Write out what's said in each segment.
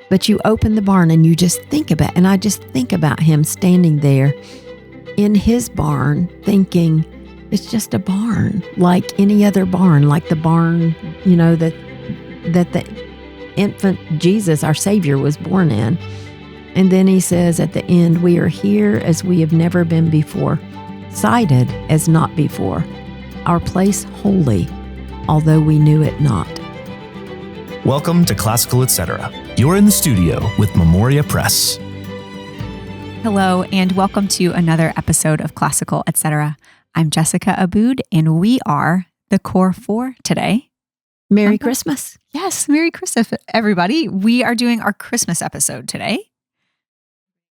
But you open the barn and you just think about, and I just think about him standing there in his barn thinking, it's just a barn like any other barn, like the barn, that the infant Jesus, our Savior, was born in. And then he says at the end, we are here as we have never been before, sighted as not before, our place holy, although we knew it not. Welcome to Classical Etc. You're in the studio with Memoria Press. Hello, and welcome to another episode of Classical Etc. I'm Jessica Aboud, and we are the Core 4 today. Merry Christmas. Yes, Merry Christmas, everybody. We are doing our Christmas episode today.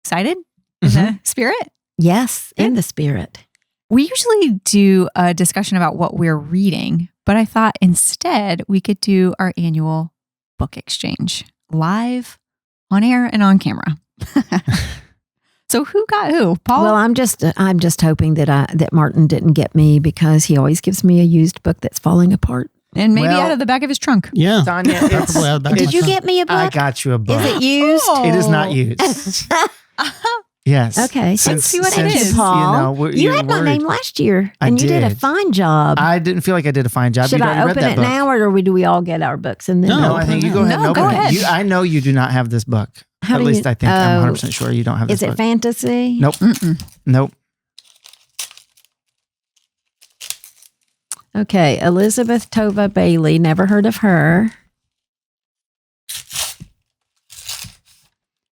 Excited? In the spirit? Yes, in the spirit. We usually do a discussion about what we're reading, but I thought instead we could do our annual book exchange live, on air, and on camera. So who got who? Paul? Well, I'm just hoping that Martin didn't get me, because he always gives me a used book that's falling apart. And maybe out of the back of his trunk. Yeah. Tanya, did you get me a book? I got you a book. Is it used? It is not used. Yes. Okay. Let's see what it is. Paul, you had my name last year, and you did a fine job. I didn't feel like I did a fine job. Should I open it now, or do we all get our books? And then No, I think you go ahead and open it. I know you do not have this book. At least I think I'm 100% sure you don't have this book. Is it fantasy? Nope. Nope. Okay. Elizabeth Tova Bailey. Never heard of her.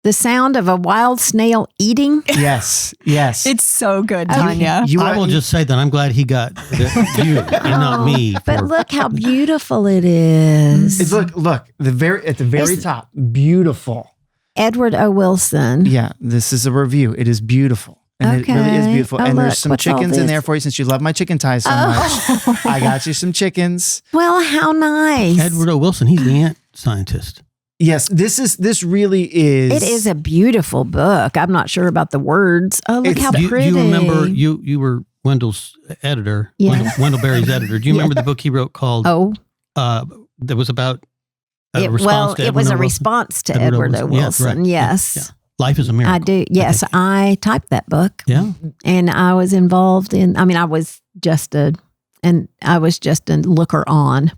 The Sound of a Wild Snail Eating. Yes. Yes. It's so good, Tanya. I will just say that I'm glad he got you and not me. But look how beautiful it is. It's look at the very top. Beautiful. Edward O. Wilson. Yeah, this is a review. It is beautiful. And it really is beautiful. And there's some chickens in there for you, since you love my chicken ties so much. I got you some chickens. Well, how nice. Edward O. Wilson, he's the ant scientist. Yes, this really is. It is a beautiful book. I'm not sure about the words. Oh, look how pretty. You remember, you were Wendell's editor, Wendell Berry's editor. Do you remember the book he wrote called, that was about a response to Edward O. Wilson? It was a response to Edward O. Wilson. Yes. Yeah. Life is a Miracle. I do. Yes, I typed that book. Yeah. And I was involved I was just a looker on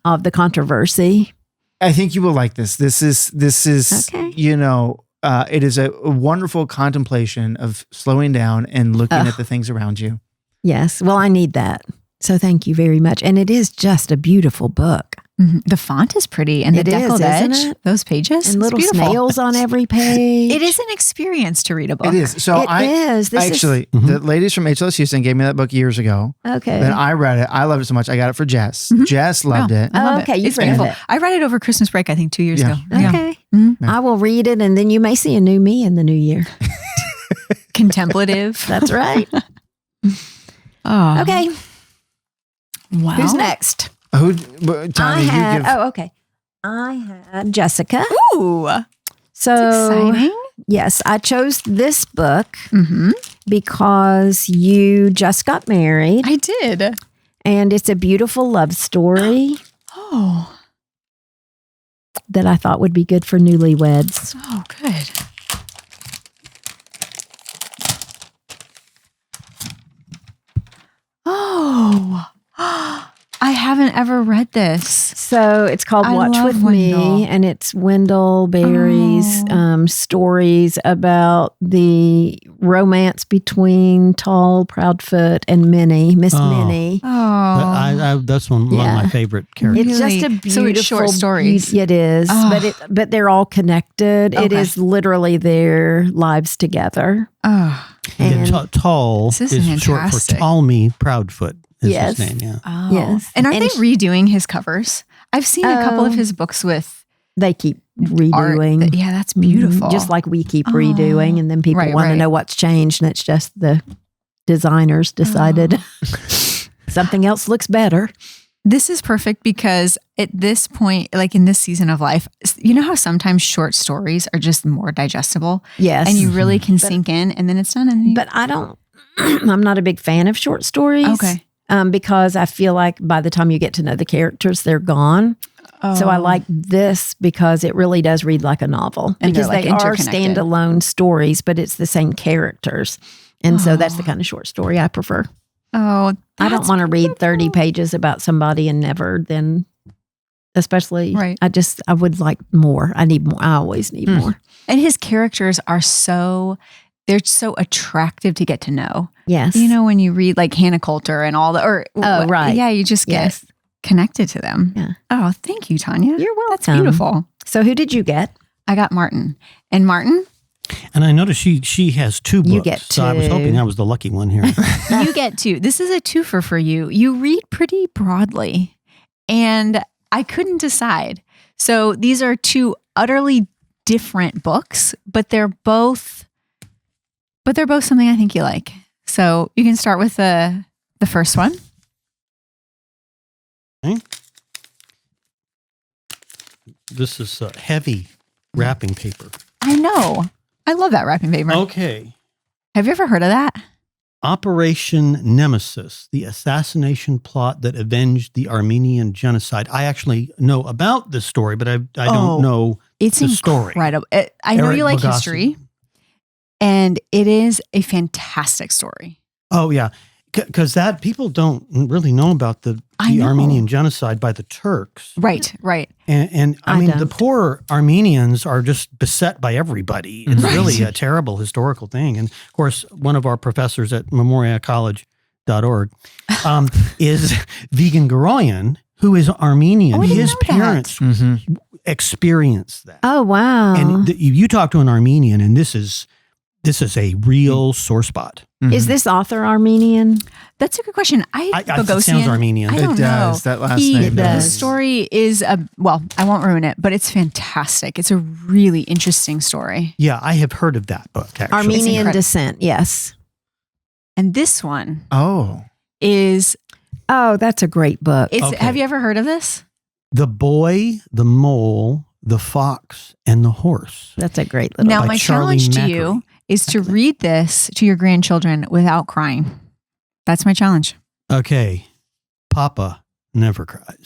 of the controversy. I think you will like this. This is okay. It is a wonderful contemplation of slowing down and looking at the things around you. Yes. Well, I need that. So thank you very much. And it is just a beautiful book. Mm-hmm. The font is pretty, and the deckled edge, those pages, and little snails on every page. It is an experience to read a book. It is. So the ladies from HLS Houston gave me that book years ago. Okay. Then I read it. I loved it so much. I got it for Jess. Jess loved it. I love it. It's beautiful. it. I read it over Christmas break, I think 2 years ago. Okay. Mm-hmm. I will read it, and then you may see a new me in the new year. Contemplative. That's right. Okay. Wow. Who's next? Tanya, I had Jessica. Ooh. So exciting. Yes, I chose this book because you just got married. I did. And it's a beautiful love story. That I thought would be good for newlyweds. Oh, good. Oh. I haven't ever read this. So it's called Watch With Me, and it's Wendell Berry's stories about the romance between Tall, Proudfoot, and Miss Minnie. Oh, that's one of my favorite characters. It's just a beautiful, so it's short stories. It is, but they're all connected. Okay. It is literally their lives together. And Tall is short for Tall Me Proudfoot. Yes. His name, yeah. Oh. Yes. And aren't they redoing his covers? I've seen a couple of his books with. They keep redoing. Art. Yeah, that's beautiful. Just like we keep redoing, and then people want to know what's changed, and it's just the designers decided something else looks better. This is perfect because at this point, like in this season of life, you know how sometimes short stories are just more digestible? Yes. And you really can sink in, and then it's done. But I'm not a big fan of short stories. Okay. Because I feel like by the time you get to know the characters, they're gone. So I like this because it really does read like a novel. And because like they are standalone stories, but it's the same characters. And so that's the kind of short story I prefer. Oh, I don't want to read 30 pages about somebody and never then, especially, right. I would like more. I need more. I always need more. And his characters are they're so attractive to get to know. Yes. You know, when you read like Hannah Coulter and all right. Yeah, you just get connected to them. Yeah. Oh, thank you, Tanya. You're welcome. That's beautiful. So who did you get? I got Martin. And Martin? And I noticed she has 2 books. You get 2. So I was hoping I was the lucky one here. You get 2. This is a twofer for you. You read pretty broadly. And I couldn't decide. So these are 2 utterly different books, but they're both something I think you like. So you can start with the first one. Okay. This is heavy wrapping paper. I know. I love that wrapping paper. Okay. Have you ever heard of that? Operation Nemesis, the assassination plot that avenged the Armenian genocide. I actually know about this story, but I don't know it's the story. Incredible. I know Eric you like Bogosian. history, and it is a fantastic story. Oh, yeah. Because that people don't really know about the Armenian genocide by the Turks. Right. And I mean, the poor Armenians are just beset by everybody. It's really a terrible historical thing. And of course, one of our professors at memoriacollege.org is Vigan Garoyan, who is Armenian. His parents experienced that. Oh, wow. And you talk to an Armenian, and this is a real sore spot. Is this author Armenian? That's a good question. Bogosian, it sounds Armenian. I don't It does. know. That last name The does. story is I won't ruin it, but it's fantastic. It's a really interesting story. Yeah, I have heard of that book, actually. Armenian descent, yes. And this one is... Oh, that's a great book. Have you ever heard of this? The Boy, the Mole, the Fox, and the Horse. That's a great little Now, book. my Charlie challenge to Macri. you is to read this to your grandchildren without crying. That's my challenge. Okay. Papa never cries.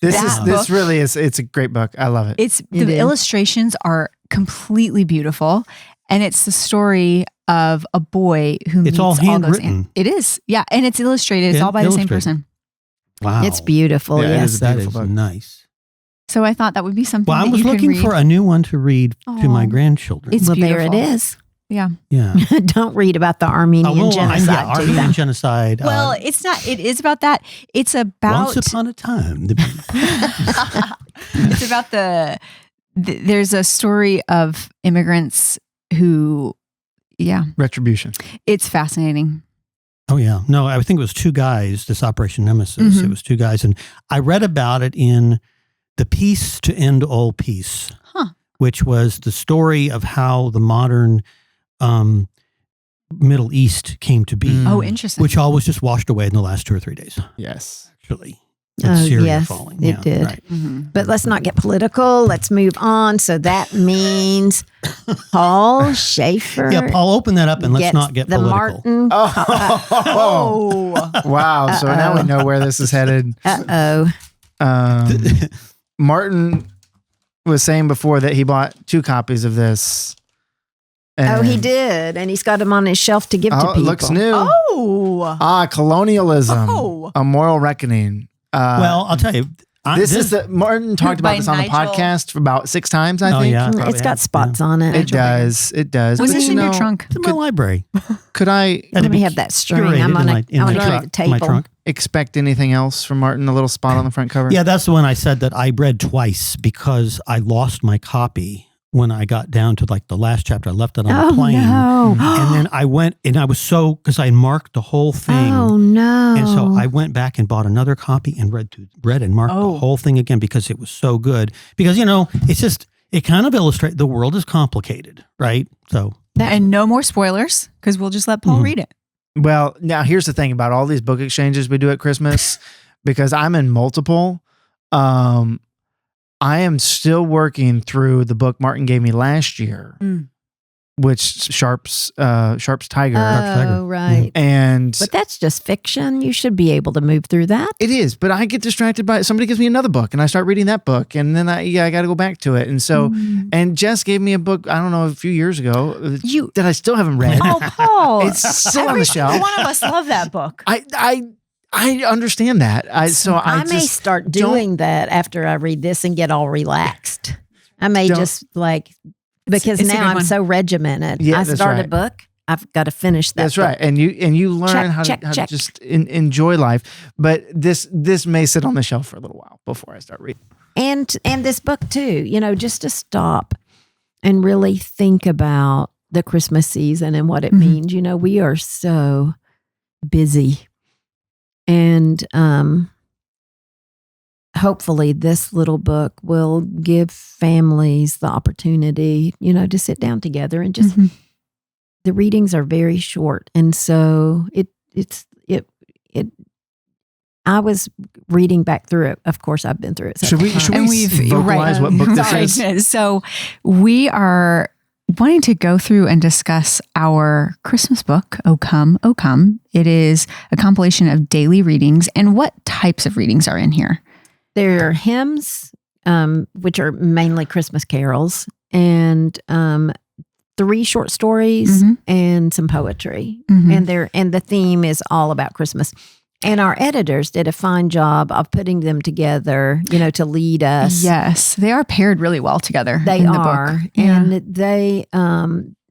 This really is. It's a great book. I love it. The illustrations are completely beautiful, and it's the story of a boy who meets all all handwritten. It is, yeah, and it's illustrated. It's all by the same person. Wow. It's beautiful. Yeah, it Yes. is a That beautiful is book. nice. So I thought that would be something. Well, I that was you can looking read. for a new one to read to my grandchildren. It's Well, beautiful. there it is. Yeah. Yeah. Don't read about the Armenian genocide. Armenian genocide. Well, it's not. It is about that. It's about. Once upon a time. It's about there's a story of immigrants who, Retribution. it's fascinating. Oh, yeah. No, I think it was 2 guys, this Operation Nemesis. Mhm. It was 2 guys. And I read about it in The Peace to End All Peace, which was the story of how the modern Middle East came to be. Oh, interesting. Which all was just washed away in the last 2 or 3 days, Yes. actually. Oh, Syria yes, falling. it did. Right. But let's not get political. Let's move on. So that means Paul Schaefer. Yeah, Paul, open that up and let's gets not get the political. Martin. Wow. So now we know where this is headed. Martin was saying before that he bought 2 copies of this. Oh, he did. And he's got them on his shelf to give to people. It looks new. Oh. Colonialism. Oh. A Moral Reckoning. Well, I'll tell you. Martin talked about By this on the Nigel. podcast for about 6 times, I Oh, think. yeah. It's got spots on it. It does. It does. Was But this in your trunk? It's in my library. Could I Let me have that string. curated I'm in gonna my keep the my table. trunk. expect anything else from Martin? A little spot on the front cover? Yeah, that's the one I said that I read twice because I lost my copy when I got down to like the last chapter. I left it on the plane. No. And then I went and I was because I marked the whole thing. Oh, no. And so I went back and bought another copy and read and marked the whole thing again because it was so good. Because, it's just, it kind of illustrates the world is complicated, right? So. And no more spoilers because we'll just let Paul read it. Well, now here's the thing about all these book exchanges we do at Christmas, because I'm in multiple. I am still working through the book Martin gave me last year, which Sharp's Tiger. Oh, right. But that's just fiction. You should be able to move through that. It is, but I get distracted by it. Somebody gives me another book and I start reading that book, and then I got to go back to it. And so, and Jess gave me a book, I don't know, a few years ago that I still haven't read. Oh, Paul. It's still on the shelf. One of us love that book. I understand that. I may start doing that after I read this and get all relaxed. I may just because now I'm so regimented. Yeah, I start a book, I've got to finish that. That's right. And you learn how to just enjoy life. But this may sit on the shelf for a little while before I start reading. And this book too, just to stop and really think about the Christmas season and what it means. We are so busy. And hopefully this little book will give families the opportunity, to sit down together and just, the readings are very short. And so I was reading back through it. Of course, I've been through it. Should we vocalize what book this is? So we are wanting to go through and discuss our Christmas book, O Come, O Come. It is a compilation of daily readings. And what types of readings are in here? There are hymns, which are mainly Christmas carols, and 3 short stories and some poetry. And the theme is all about Christmas. And our editors did a fine job of putting them together, to lead us. Yes, they are paired really well together. They in are, the book. and they.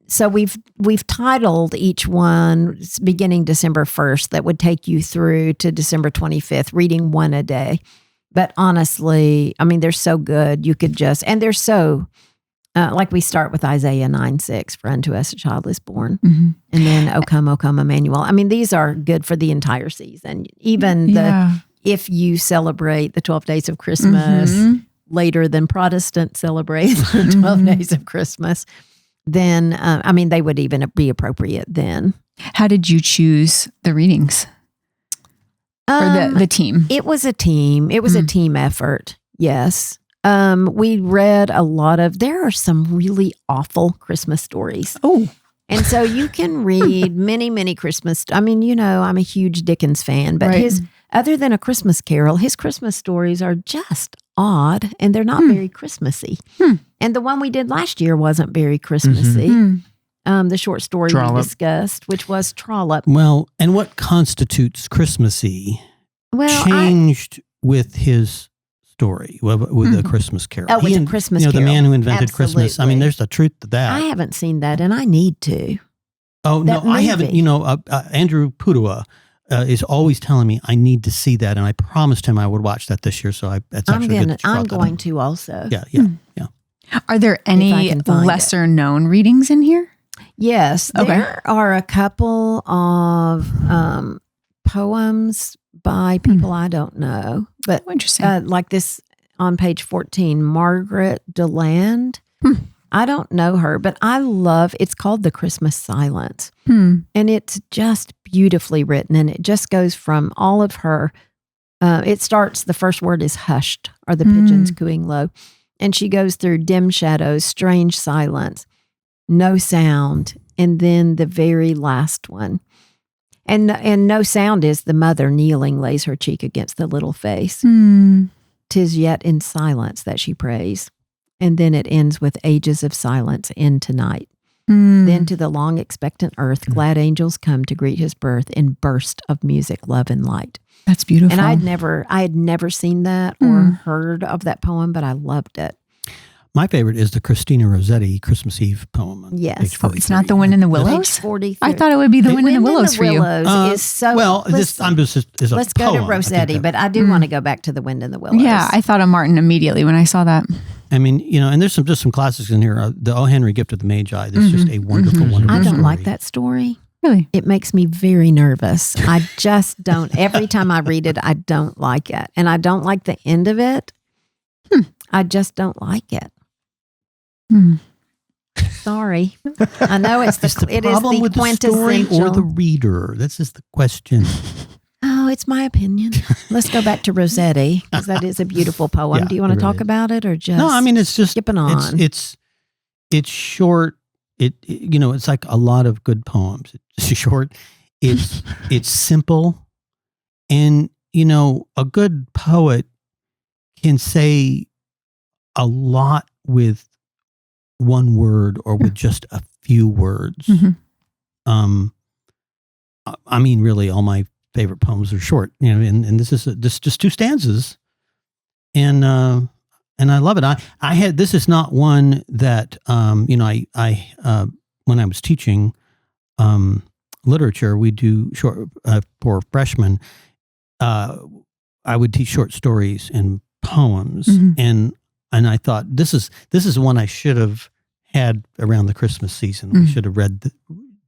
So we've titled each one beginning December 1st. That would take you through to December 25th, reading one a day. But honestly, I mean, they're so good. You could and they're so. Like we start with Isaiah 9:6, for unto us a child is born. And then, O come, Emmanuel. I mean, these are good for the entire season. Even if you celebrate the 12 days of Christmas later than Protestants celebrate the 12 days of Christmas, then, they would even be appropriate then. How did you choose the readings? Or the team? It was a team. It was a team effort, yes. We read there are some really awful Christmas stories. Oh. And so you can read many, many Christmas. I'm a huge Dickens fan, but other than A Christmas Carol, his Christmas stories are just odd and they're not very Christmassy. And the one we did last year wasn't very Christmassy. The short story we discussed, which was Trollop. Well, and what constitutes Christmassy changed with his story with A Christmas Carol. Oh, with A Christmas Carol. The man who invented Christmas. I mean, there's the truth to that. I haven't seen that, and I need to. Oh, no, I haven't. Andrew Pudua is always telling me I need to see that, and I promised him I would watch that this year, so that's actually good that you brought that going up. to also. Yeah. Are there any lesser known readings in here? Yes. Okay. There are a couple of poems by people I don't know, but interesting. Like this on page 14, Margaret Deland. I don't know her, but it's called The Christmas Silence. And it's just beautifully written. And it just goes from all of her, it starts, the first word is hushed, are the pigeons cooing low. And she goes through dim shadows, strange silence, no sound. And then the very last one. And no sound is the mother kneeling lays her cheek against the little face. 'Tis yet in silence that she prays. And then it ends with ages of silence end tonight. Then to the long expectant earth, glad angels come to greet his birth in burst of music, love, and light. That's beautiful. And I had never seen that or heard of that poem, but I loved it. My favorite is the Christina Rossetti Christmas Eve poem. Yes. Oh, it's not The Wind in the Willows? Page 43. I thought it would be The Wind in the Willows for you. Is so. Well, is a let's go to Rossetti, but I do want to go back to The Wind in the Willows. Yeah, I thought of Martin immediately when I saw that. I mean, and there's just some classics in here. The O. Henry Gift of the Magi. That's just a wonderful, wonderful I don't story. like that story. Really? It makes me very nervous. I just don't. Every time I read it, I don't like it. And I don't like the end of it. I just don't like it. Sorry. I know it is the problem with the story quintessential. or the reader. That's just the question. Oh, it's my opinion. Let's go back to Rossetti because that is a beautiful poem. Yeah, Do you want to it talk really about it or just No, I mean, it's just skipping on? It's short. it's like a lot of good poems. It's short. It's simple. And, a good poet can say a lot with one word or with just a few words. Really, all my favorite poems are short, and this is just 2 stanzas. And I love it. This is not one that, I when I was teaching literature, we do short for freshmen. I would teach short stories and poems, and I thought this is one I should have had around the Christmas season. We should have read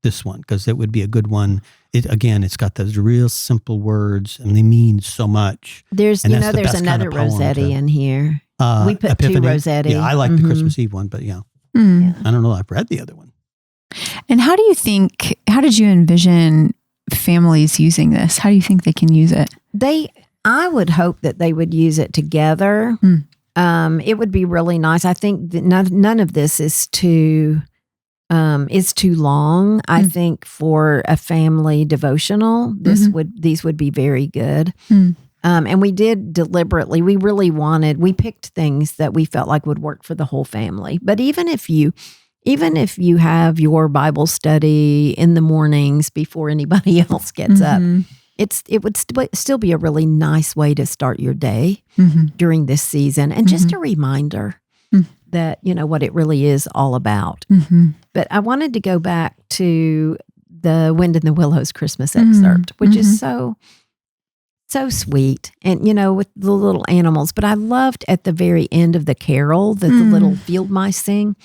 this one because it would be a good one. It's got those real simple words, and they mean so much. There's there's another Rossetti in here. We put Epiphany. 2 Rossetti. Yeah, I like the Christmas Eve one, but yeah. I don't know. I've read the other one. And how did you envision families using this? How do you think they can use it? I would hope that they would use it together. It would be really nice. I think that none of this is too long. I think for a family devotional, these would be very good. And we did deliberately. We picked things that we felt like would work for the whole family. But even if you have your Bible study in the mornings before anybody else gets up, it would still be a really nice way to start your day during this season, and just a reminder that what it really is all about. But I wanted to go back to the Wind in the Willows Christmas excerpt, which is so sweet, and with the little animals. But I loved at the very end of the carol that the little field mice sing.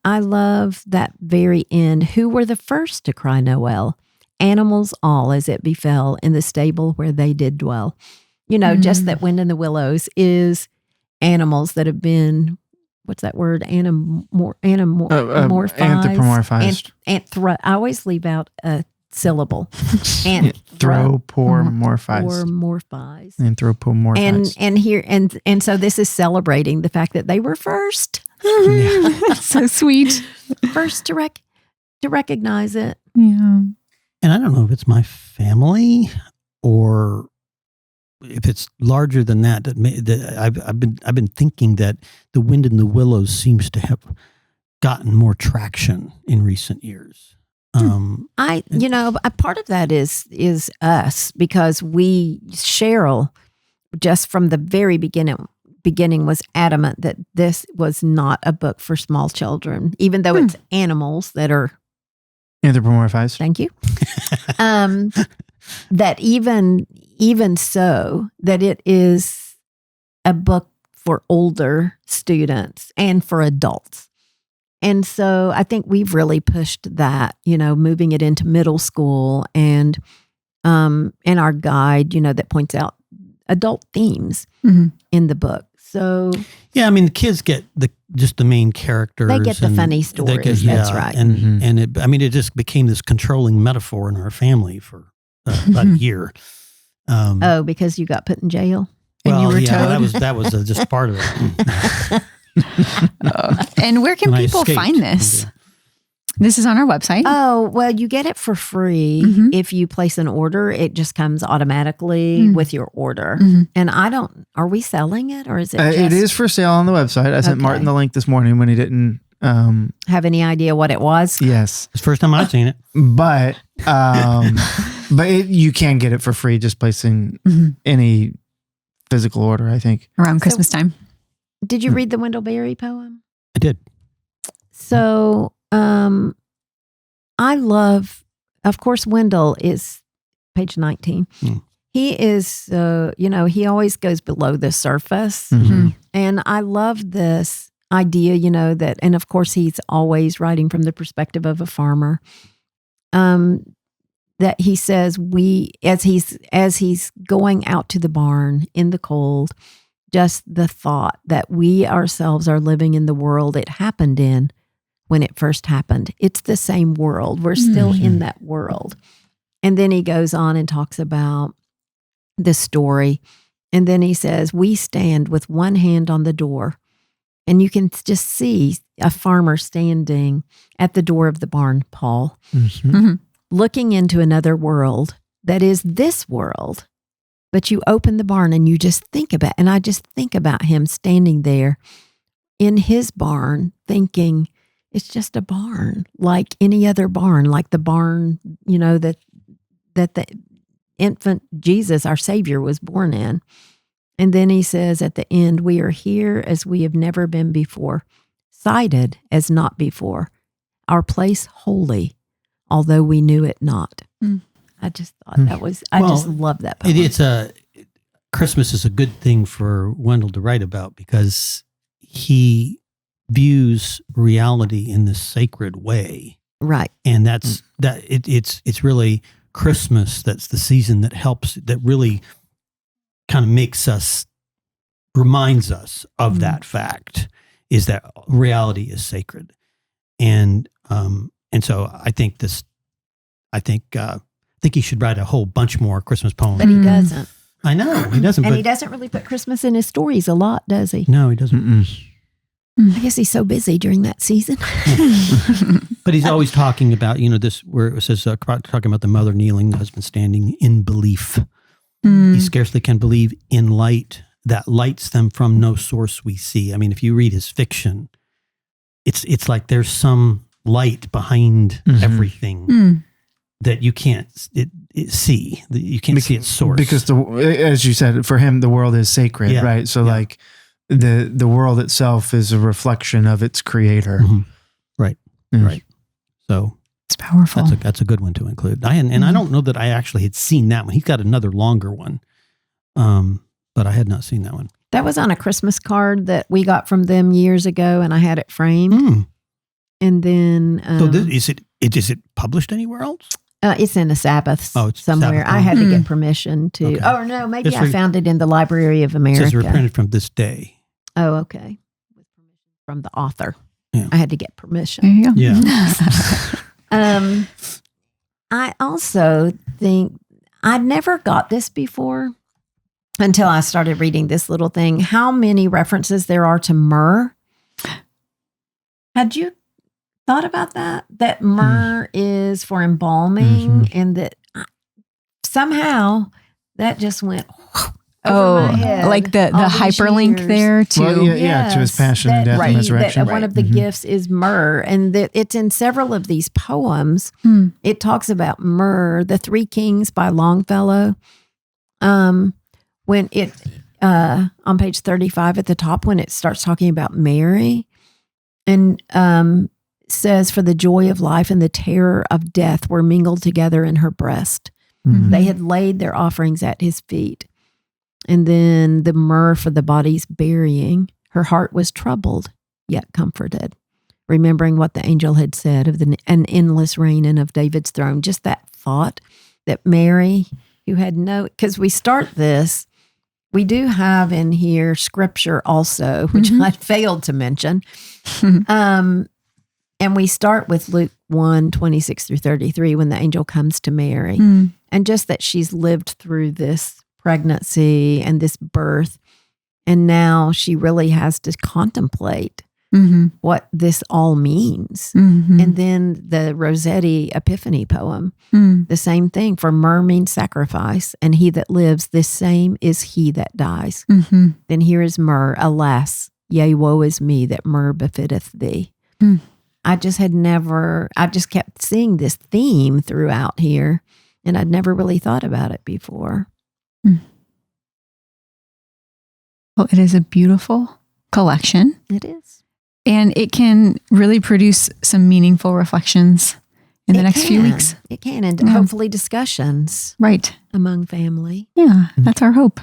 I love that very end. Who were the first to cry Noel? Animals all, as it befell in the stable where they did dwell. Just that Wind in the Willows is animals that have been, what's that word? Anthropomorphized. I always leave out a syllable. Anthropomorphized. And so this is celebrating the fact that they were first. So sweet. First to recognize it. Yeah. And I don't know if it's my family or if it's larger than that. I've been thinking that the Wind in the Willows seems to have gotten more traction in recent years. A part of that is us, because Cheryl, just from the very beginning was adamant that this was not a book for small children, even though it's animals that are anthropomorphized. Thank you. That even so, that it is a book for older students and for adults. And so I think we've really pushed that, moving it into middle school, and our guide, that points out adult themes in the book. So yeah, the kids get the main characters. They get the funny stories. That's right. And it just became this controlling metaphor in our family for about a year. Because you got put in jail and you were told. that was just part of it. And where can people find this? This is on our website. Oh, well, you get it for free. If you place an order, it just comes automatically with your order. And are we selling it, or is it it is for sale on the website. I sent Martin the link this morning when he didn't have any idea what it was. Yes. It's the first time I've seen it. But you can get it for free just placing any physical order, I think. Around Christmas time. Did you read the Wendell Berry poem? I did. So I love, of course, Wendell is page 19. He is, he always goes below the surface. And I love this idea, that, and of course, he's always writing from the perspective of a farmer. That he says as he's going out to the barn in the cold, just the thought that we ourselves are living in the world it happened in when it first happened. It's the same world. We're still in that world. And then he goes on and talks about the story. And then he says, we stand with one hand on the door And you can just see a farmer standing at the door of the barn, Paul, looking into another world that is this world. But you open the barn and you just think about, and I just think about him standing there in his barn thinking, it's just a barn like any other barn, like the barn, that the infant Jesus, our Savior, was born in. And then he says at the end, we are here as we have never been before, sighted as not before, our place holy, although we knew it not. I just thought that was, I just love that poem. Christmas is a good thing for Wendell to write about because he views reality in this sacred way. Right. And it's really Christmas that's the season that really kind of reminds us of that fact, is that reality is sacred. And so I think he should write a whole bunch more Christmas poems. But he doesn't. I know he doesn't. And he doesn't really put Christmas in his stories a lot, does he? No, he doesn't. I guess he's so busy during that season. But he's always talking about, this where it says, talking about the mother kneeling, the husband standing in belief. He scarcely can believe in light that lights them from no source we see. I mean, if you read his fiction, it's like there's some light behind everything that you can't see. You can't see its source. Because, as you said, for him, the world is sacred, right? So like the world itself is a reflection of its creator. Right, right. So it's powerful. That's a good one to include. I don't know that I actually had seen that one. He's got another longer one, but I had not seen that one. That was on a Christmas card that we got from them years ago, and I had it framed. And then, so is it published anywhere else? It's in a Sabbath somewhere. Sabbath. I had to get permission to. Okay. Oh no, maybe I found it in the Library of America. It says reprinted from this day. Oh, okay. With permission from the author. Yeah. I had to get permission. There you go. Yeah. I also think I never got this before until I started reading this little thing. How many references there are to myrrh? Had you thought about that? That myrrh is for embalming, and that somehow that just went over my head. Like the hyperlink there to to his passion and death and resurrection. One of the gifts is myrrh, and that it's in several of these poems. It talks about myrrh. The Three Kings by Longfellow. When it on page 35 at the top, when it starts talking about Mary, and says, for the joy of life and the terror of death were mingled together in her breast. They had laid their offerings at his feet. And then the myrrh for the body's burying. Her heart was troubled, yet comforted, remembering what the angel had said of an endless reign and of David's throne. Just that thought that Mary, who had because we start this, we do have in here scripture also, which I failed to mention. And we start with Luke 1:26-33, when the angel comes to Mary. And just that she's lived through this pregnancy and this birth. And now she really has to contemplate what this all means. And then the Rossetti Epiphany poem, the same thing. For myrrh means sacrifice, and he that lives, this same is he that dies. Then here is myrrh, alas, yea, woe is me that myrrh befitteth thee. I just kept seeing this theme throughout here, and I'd never really thought about it before. Well, it is a beautiful collection. It is. And it can really produce some meaningful reflections in the next few weeks. It can, and hopefully discussions. Right. Among family. Yeah, that's our hope.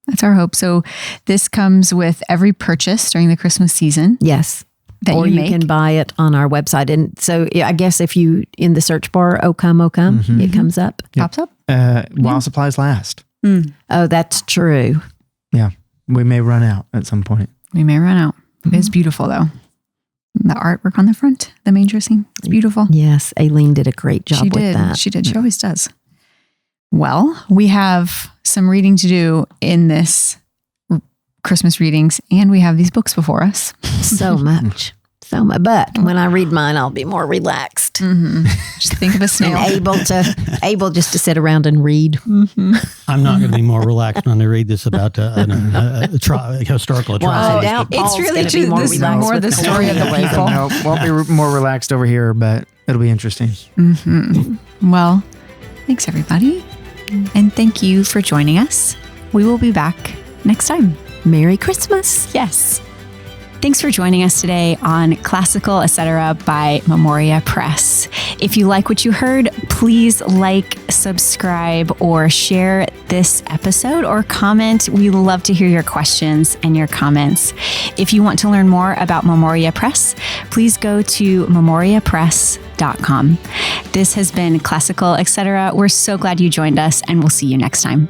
That's our hope. So this comes with every purchase during the Christmas season. Yes. Or you can buy it on our website. And so I guess if you, in the search bar, O Come, it comes up. Pops up. While supplies last. Oh, that's true. Yeah. We may run out at some point. We may run out. It's beautiful, though. The artwork on the front, the manger scene, it's beautiful. Yes, Aileen did a great job with that. She did. She always does. Well, we have some reading to do in this Christmas readings, and we have these books before us. So much. But when I read mine, I'll be more relaxed. Mm-hmm. Just think of a snail. And able just to sit around and read. Mm-hmm. I'm not going to be more relaxed when I read this about a historical atrocity. Well, I doubt it's Paul's really gonna be just more this is relaxed more with the story of the Napoleon. people. No, won't be more relaxed over here, but it'll be interesting. Mm-hmm. Well, thanks everybody. And thank you for joining us. We will be back next time. Merry Christmas. Yes. Thanks for joining us today on Classical Etc. by Memoria Press. If you like what you heard, please like, subscribe, or share this episode or comment. We love to hear your questions and your comments. If you want to learn more about Memoria Press, please go to memoriapress.com. This has been Classical Etc. We're so glad you joined us, and we'll see you next time.